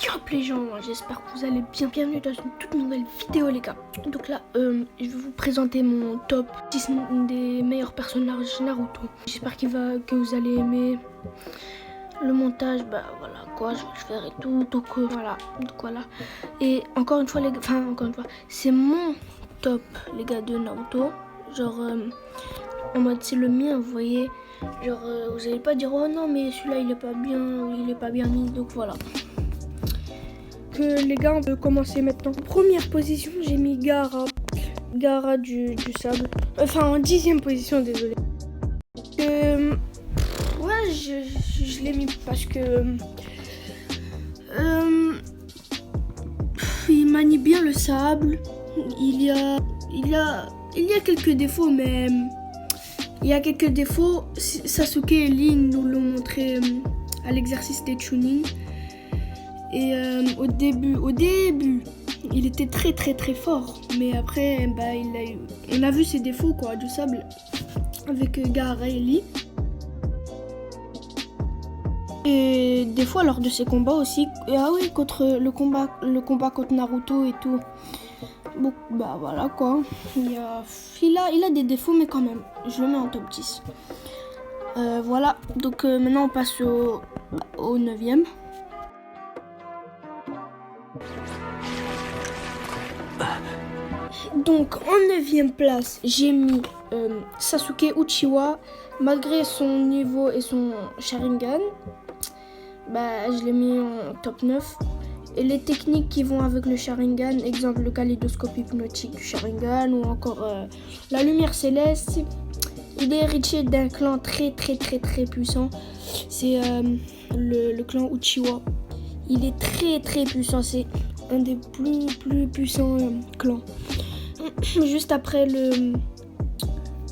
Yo les gens, j'espère que vous allez bien. Bienvenue dans une toute nouvelle vidéo les gars. Donc là, je vais vous présenter mon top 10 des meilleurs personnages Naruto. J'espère que vous allez aimer le montage. Bah voilà quoi, je vais le faire et tout. Donc voilà. Et encore une fois les gars, c'est mon top les gars de Naruto. Genre en mode c'est le mien, vous voyez. Genre vous allez pas dire oh non mais celui-là il est pas bien mis. Donc voilà. Que les gars, on peut commencer maintenant. Première position, j'ai mis Gaara du sable. Enfin, en 10e position, désolé. Ouais, je l'ai mis parce que il manie bien le sable. Il y a quelques défauts, mais Sasuke et Lin nous l'ont montré à l'exercice des tuning. Et au début, il était très fort. Mais après, on a vu ses défauts quoi, du sable avec Gaara et Lee. Et des fois lors de ses combats aussi. Contre le combat contre Naruto et tout. Bon, bah voilà quoi. Il a des défauts, mais quand même, je le mets en top 10. Voilà, donc maintenant on passe au 9e. Donc en 9e place, j'ai mis Sasuke Uchiwa. Malgré son niveau et son Sharingan, je l'ai mis en top 9. Et les techniques qui vont avec le Sharingan, exemple le kaléidoscope hypnotique du Sharingan ou encore la lumière céleste, il est héritier d'un clan très puissant. C'est le clan Uchiwa. Il est très puissant, c'est un des plus puissants clans. Juste après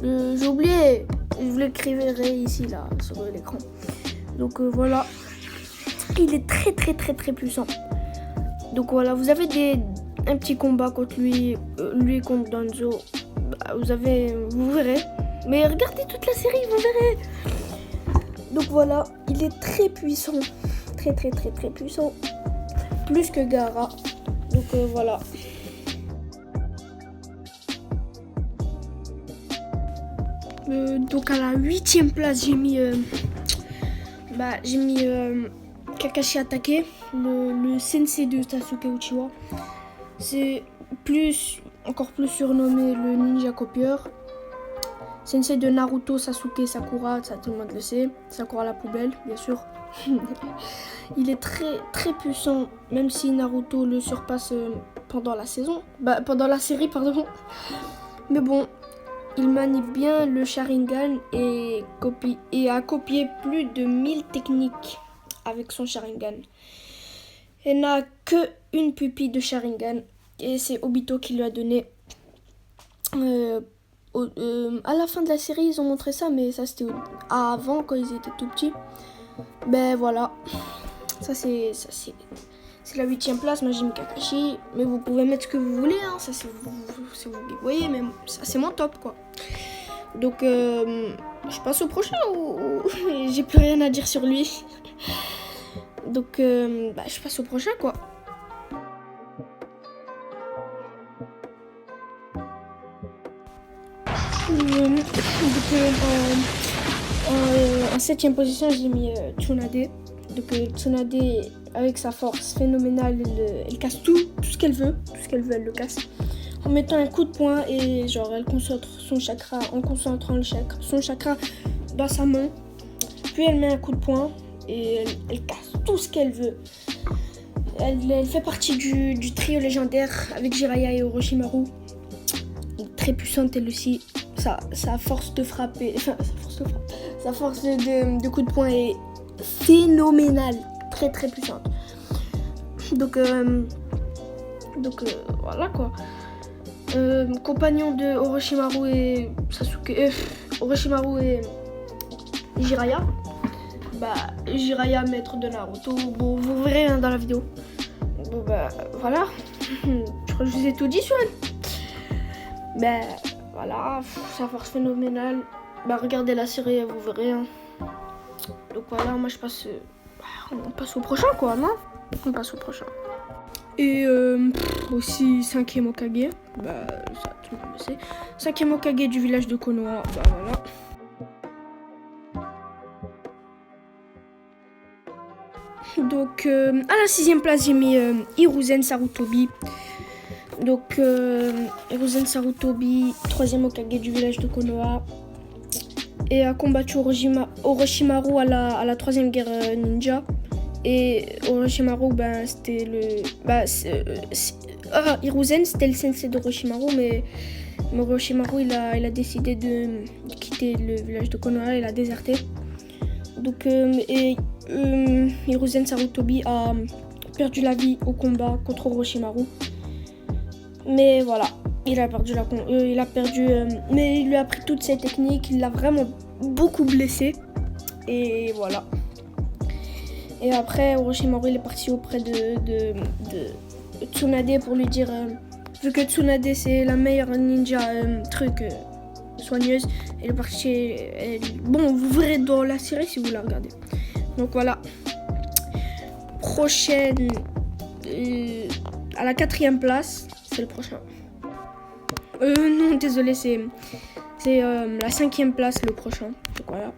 j'ai oublié, je vous l'écrirai ici là sur l'écran. Donc voilà, il est très puissant. Donc voilà, vous avez un petit combat contre lui contre Danzo. Vous verrez. Mais regardez toute la série, vous verrez. Donc voilà, il est très puissant, très puissant, plus que Gaara. Donc voilà. Donc à la 8e place, j'ai mis Kakashi Hatake, le sensei de Sasuke Uchiwa. C'est encore plus surnommé le ninja copieur. Sensei de Naruto, Sasuke, Sakura, ça tout le monde le sait. Sakura la poubelle, bien sûr. Il est très puissant, même si Naruto le surpasse pendant la série, pardon. Mais bon, il manie bien le Sharingan et a copié plus de 1000 techniques avec son Sharingan. Il n'a que une pupille de Sharingan et c'est Obito qui lui a donné. À la fin de la série, ils ont montré ça, mais ça c'était avant quand ils étaient tout petits. Ben voilà, ça c'est la 8e place. Moi j'ai mis Kakashi, mais vous pouvez mettre ce que vous voulez, hein. Ça c'est vous qui voyez, mais ça c'est mon top quoi. Donc je passe au prochain ou j'ai plus rien à dire sur lui. Donc je passe au prochain quoi. En 7e position, j'ai mis Tsunade. Donc Tsunade, avec sa force phénoménale, elle casse tout ce qu'elle veut. Tout ce qu'elle veut, elle le casse. En mettant un coup de poing et genre elle concentre son chakra, en concentrant son chakra dans sa main. Puis elle met un coup de poing et elle casse tout ce qu'elle veut. Elle fait partie du trio légendaire avec Jiraiya et Orochimaru. Très puissante elle aussi. Sa force de frapper, sa force de coup de poing est phénoménale, très puissante. Donc voilà quoi. Compagnon de Orochimaru et Sasuke, Orochimaru et Jiraiya. Jiraiya maître de Naruto. Bon, vous verrez dans la vidéo. Bon voilà. Je crois que je vous ai tout dit sur elle. Voilà, sa force phénoménale. Regardez la série, vous verrez. Hein. Donc voilà, moi je passe. On passe au prochain quoi, non? On passe au prochain. Et aussi 5e Hokage. Bah ça tout le monde le sait. 5e Hokage du village de Konoha. Bah voilà. Donc à la 6e place j'ai mis Hiruzen Sarutobi. Donc Hiruzen Sarutobi, 3e Hokage du village de Konoha. Et a combattu Orochimaru à la 3e guerre ninja. Et Orochimaru, ben, c'était le... Hiruzen, c'était le sensei d'Orochimaru, mais Orochimaru, il a décidé de quitter le village de Konoha, il a déserté. Donc, Hiruzen Sarutobi a perdu la vie au combat contre Orochimaru. Mais voilà, il a perdu, mais il lui a appris toutes ses techniques, il l'a vraiment beaucoup blessé. Et voilà. Et après, Orochimaru il est parti auprès de Tsunade pour lui dire, vu que Tsunade c'est la meilleure ninja soigneuse, elle est partie. Bon, vous verrez dans la série si vous la regardez. Donc voilà. Prochaine, à la 4e place, c'est le prochain. Non, désolé, c'est la 5e place le prochain. Donc voilà.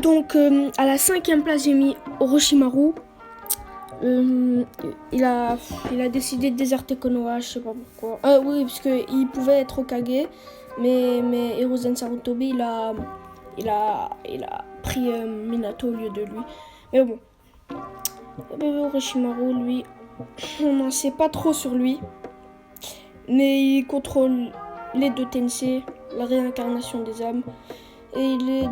Donc à la 5e place j'ai mis Orochimaru. Il a décidé de déserter Konoha, je sais pas pourquoi. Oui, parce qu'il pouvait être Hokage, mais Hiruzen Sarutobi il a pris Minato au lieu de lui. Mais bon, Orochimaru lui, on n'en sait pas trop sur lui, mais il contrôle les 2 Tensei, la réincarnation des âmes. Et il est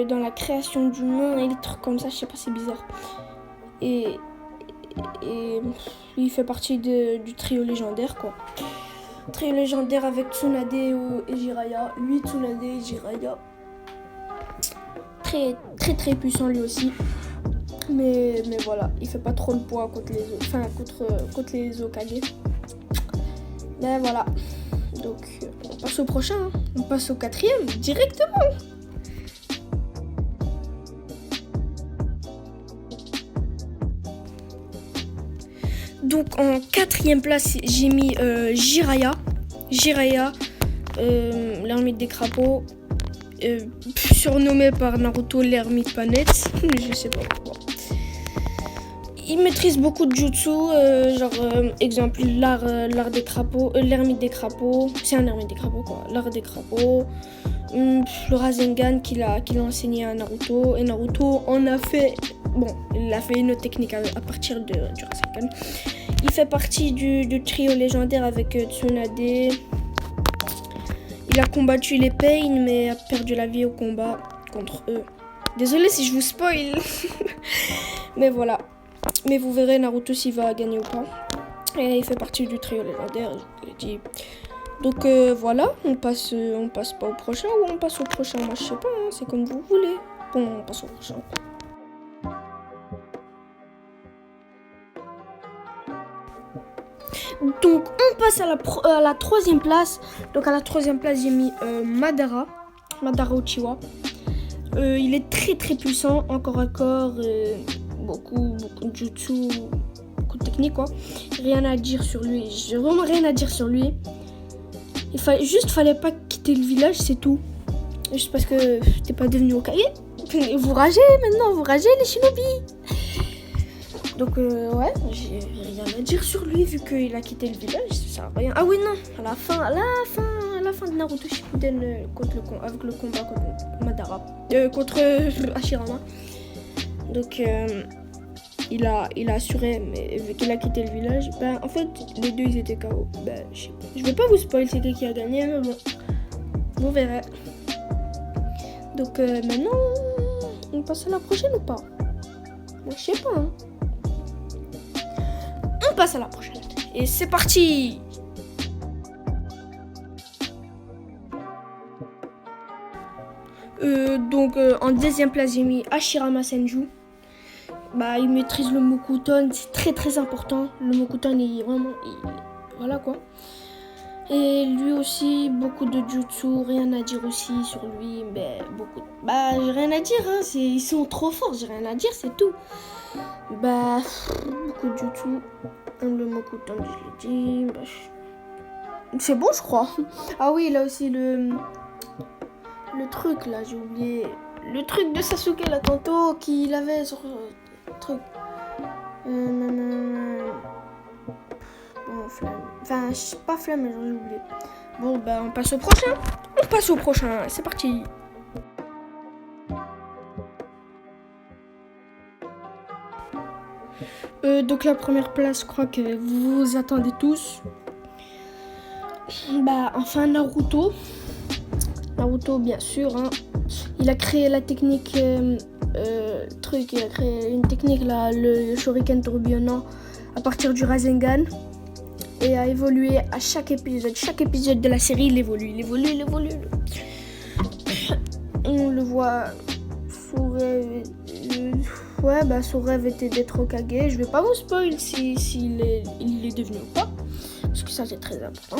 dans la création d'humains et des trucs comme ça, je sais pas, c'est bizarre. Et il fait partie du trio légendaire, quoi. Trio légendaire avec Tsunade et Jiraiya. Lui, Tsunade et Jiraiya. Très très très puissant lui aussi. Mais voilà, il fait pas trop le poids contre les autres, contre les Hokage. Mais voilà. Donc on passe au prochain, hein. On passe au 4e directement. Donc en 4e place j'ai mis Jiraiya, l'ermite des crapauds, surnommé par Naruto l'ermite panette, je sais pas pourquoi. Il maîtrise beaucoup de jutsu, exemple l'art des crapauds, l'ermite des crapauds, c'est un ermite des crapauds quoi, l'art des crapauds, le Rasengan qu'il a enseigné à Naruto, et Naruto il a fait une autre technique à partir du Rasengan. Il fait partie du trio légendaire avec Tsunade. Il a combattu les Pain mais a perdu la vie au combat contre eux. Désolé si je vous spoil, mais voilà. Mais vous verrez Naruto s'il va gagner ou pas. Et il fait partie du trio légendaire, je l'ai dit. Donc voilà, on passe pas au prochain ou on passe au prochain. Moi je sais pas, hein, c'est comme vous voulez. Bon, on passe au prochain. Donc on passe à la 3e place. Donc à la 3e place j'ai mis Madara Uchiwa. Il est très très puissant, encore à corps, beaucoup de jutsu, beaucoup de technique quoi. Rien à dire sur lui, j'ai vraiment rien à dire sur lui. Fallait pas quitter le village, c'est tout. Juste parce que t'es pas devenu Hokage. Vous ragez maintenant, vous ragez les shinobi. Donc ouais, j'ai rien à dire sur lui vu qu'il a quitté le village, ça sert à rien. Ah oui non, à la fin de Naruto Shippuden avec le combat contre Madara, contre Hashirama. Donc il a assuré, mais vu qu'il a quitté le village, en fait les deux ils étaient KO. Je vais pas vous spoil c'est qui a gagné, mais bon, vous verrez. Donc maintenant, on passe à la prochaine ou pas? Moi je sais pas. Hein. On passe à la prochaine. Et c'est parti. Donc en 2e place j'ai mis Hashirama Senju. Il maîtrise le Mokuton, c'est très très important. Le Mokuton voilà quoi. Et lui aussi, beaucoup de jutsu, rien à dire aussi sur lui, mais beaucoup. Bah, j'ai rien à dire, hein, ils sont trop forts, j'ai rien à dire, c'est tout. Bah, beaucoup de jutsu, le Mokuton, je l'ai dit, bah, c'est bon, je crois. Ah oui, là aussi, le truc, là, j'ai oublié. Le truc de Sasuke, là, tantôt, qu'il avait sur le truc. Bon, flamme. Enfin, pas flamme, mais j'ai oublié. Bon, bah, on passe au prochain. C'est parti. Donc, la première place, je crois que vous vous attendez tous. Bah, enfin, Naruto. Naruto, bien sûr. Hein. Il a créé la technique. Il a créé une technique, là, le Shuriken tourbillonnant à partir du Rasengan. Et a évolué à chaque épisode. Chaque épisode de la série, il évolue. On le voit, son rêve, son rêve était d'être Hokage. Je vais pas vous spoil s'il est devenu ou pas, parce que ça c'est très important.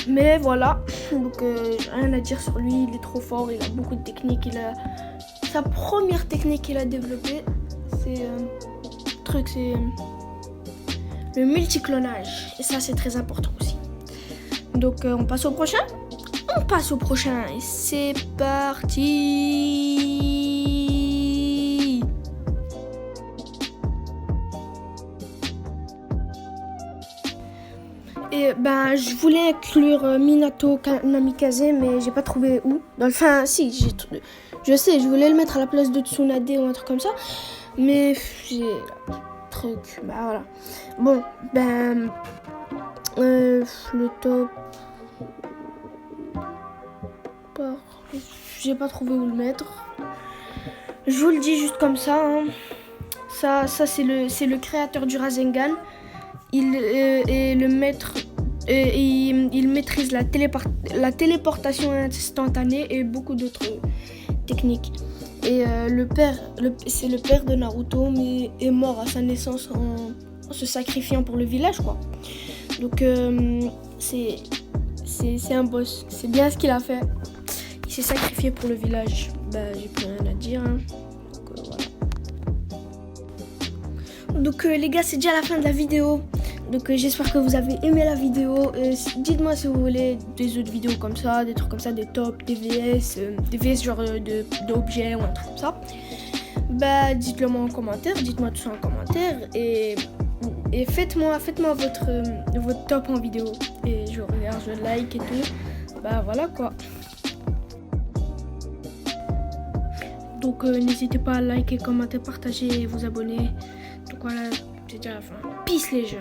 Mais voilà, donc rien à dire sur lui, il est trop fort, il a beaucoup de techniques. Sa première technique qu'il a développée, c'est le multiclonage. Et ça, c'est très important aussi. Donc, on passe au prochain. Et c'est parti. Et ben, je voulais inclure Minato Namikaze, mais j'ai pas trouvé où. Enfin, si, je sais, je voulais le mettre à la place de Tsunade ou un truc comme ça. Mais j'ai... truc, bah voilà. Bon, ben le top, j'ai pas trouvé où le mettre. Je vous le dis juste comme ça. Hein. Ça c'est le créateur du Rasengan. Il est le maître. Il maîtrise la téléportation instantanée et beaucoup d'autres techniques. Et c'est le père de Naruto, mais est mort à sa naissance en se sacrifiant pour le village, quoi. Donc c'est un boss. C'est bien ce qu'il a fait. Il s'est sacrifié pour le village. Bah, j'ai plus rien à dire. Hein. Donc voilà. Donc les gars, c'est déjà la fin de la vidéo. Donc j'espère que vous avez aimé la vidéo. Dites-moi si vous voulez des autres vidéos comme ça, des trucs comme ça, des tops, des VS genre d'objets ou un truc comme ça. Bah dites-le moi en commentaire, dites-moi tout ça en commentaire et faites-moi votre top en vidéo. Et je regarde, je like et tout. Bah voilà quoi. Donc n'hésitez pas à liker, commenter, partager et vous abonner. Donc voilà, c'est déjà la fin. Peace les gens.